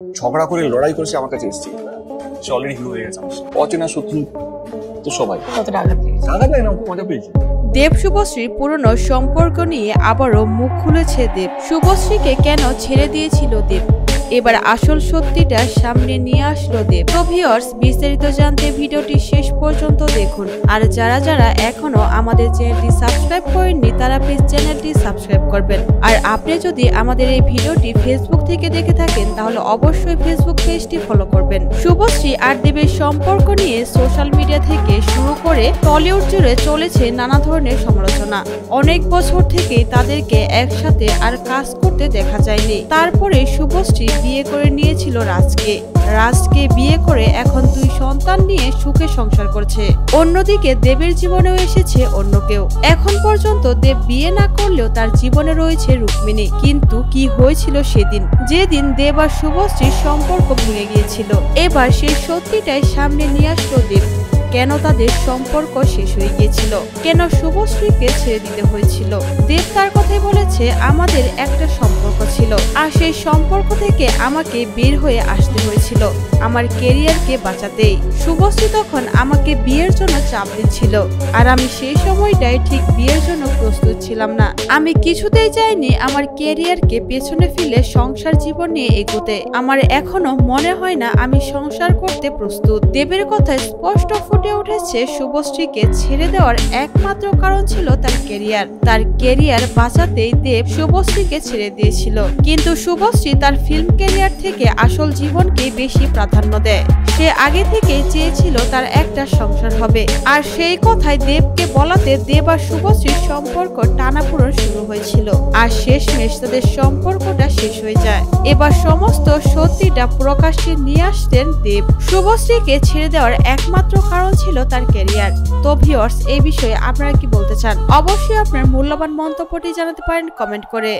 ঝগড়া করে লড়াই করে সে আমার কাছে এসেছে। সে অলরেডি হিরো হয়ে গেছে। অচেনা শত্রু তো সবাই কতটা আঘাত লেগেছে? আঘাত লাগে না, মজা পেয়েছি। দেব শুভশ্রীর পুরনো সম্পর্ক নিয়ে আবারও মুখ খুলেছে দেব। শুভশ্রীকে কেন ছেড়ে দিয়েছিল দেব, এবার আসল সত্যিটা সামনে নিয়ে আসলো দেব। তো ভিউয়ার্স, বিস্তারিত জানতে ভিডিওটি শেষ পর্যন্ত দেখুন। আর যারা যারা এখনো আমাদের চ্যানেলটি সাবস্ক্রাইব করেননি তারা প্লিজ চ্যানেলটি সাবস্ক্রাইব করবেন। আর আপনি যদি আমাদের এই ভিডিওটি ফেসবুক থেকে দেখে থাকেন তাহলে অবশ্যই ফেসবুক পেজটি ফলো করবেন। শুভশ্রী আর দেবের সম্পর্ক নিয়ে সোশ্যাল মিডিয়া থেকে শুরু করে টলিউড জুড়ে চলেছে নানা ধরনের সমালোচনা। অনেক বছর থেকেই তাদেরকে একসাথে আর কাজ করতে দেখা যায়নি। তারপরে শুভশ্রী বিয়ে করে নিয়েছিল রাজকে বিয়ে করে এখন 2 সন্তান নিয়ে সুখে সংসার করছে। অন্যদিকে দেবের জীবনেও এসেছে অন্য কেউ। এখন পর্যন্ত দেব বিয়ে না করলেও তার জীবনে রয়েছে রুক্মিণী। কিন্তু কি হয়েছিল সেদিন, যেদিন দেব আর শুভশ্রীর সম্পর্ক ভেঙে গিয়েছিল। এবার সেই সত্যিটাই সামনে নিয়ে আসলো দেব। কেন তাদের সম্পর্ক শেষ হয়ে গিয়েছিল, কেন শুভশ্রীকে ছেড়ে দিতে হয়েছিল। দেব তার কথাই বলেছে, আমাদের একটা সম্পর্ক ছিল আর সেই সম্পর্ক থেকে আমাকে বের হয়ে আসতে হয়েছিল আমার কেরিয়ারকে বাঁচাতেই। শুভশ্রী তখন আমাকে বিয়ের জন্য চাপ দিচ্ছিল আর আমি সেই সময়টাই ঠিক বিয়ের জন্য প্রস্তুত ছিলাম না। আমি কিছুতেই চাইনি আমার কেরিয়ারকে পেছনে ফেলে সংসার জীবন নিয়ে এগোতে। আমার এখনো মনে হয় না আমি সংসার করতে প্রস্তুত। দেবের কথায় স্পষ্ট ফুটে উঠেছে শুভশ্রীকে ছেড়ে দেওয়ার একমাত্র কারণ ছিল তার কেরিয়ার বাঁচাতেই দেব শুভশ্রীকে ছেড়ে দিয়েছিল। কিন্তু শুভশ্রী তার ফিল্ম ক্যারিয়ার থেকে আসল জীবনকে বেশি প্রাধান্য দেয়। সে আগে থেকে চেয়েছিল তার একটা সংসার হবে, আর সেই কথাই দেবকে বলাতে দেব আর শুভশ্রীর সম্পর্ক টানাপোড়েন শুরু হয়েছিল আর শেষমেশ তাদের সম্পর্কটা শেষ হয়ে যায়। এবার সমস্ত সত্যিটা প্রকাশ্যে নিয়ে আসতেন দেব। শুভশ্রীকে ছেড়ে দেওয়ার একমাত্র কারণ ছিল তার ক্যারিয়ার। তো ভিউয়ার্স, এই বিষয়ে আপনারা কি বলতে চান? অবশ্যই আপনার মূল্যবান মন্তব্যটি জানাতে পারেন কমেন্ট করে।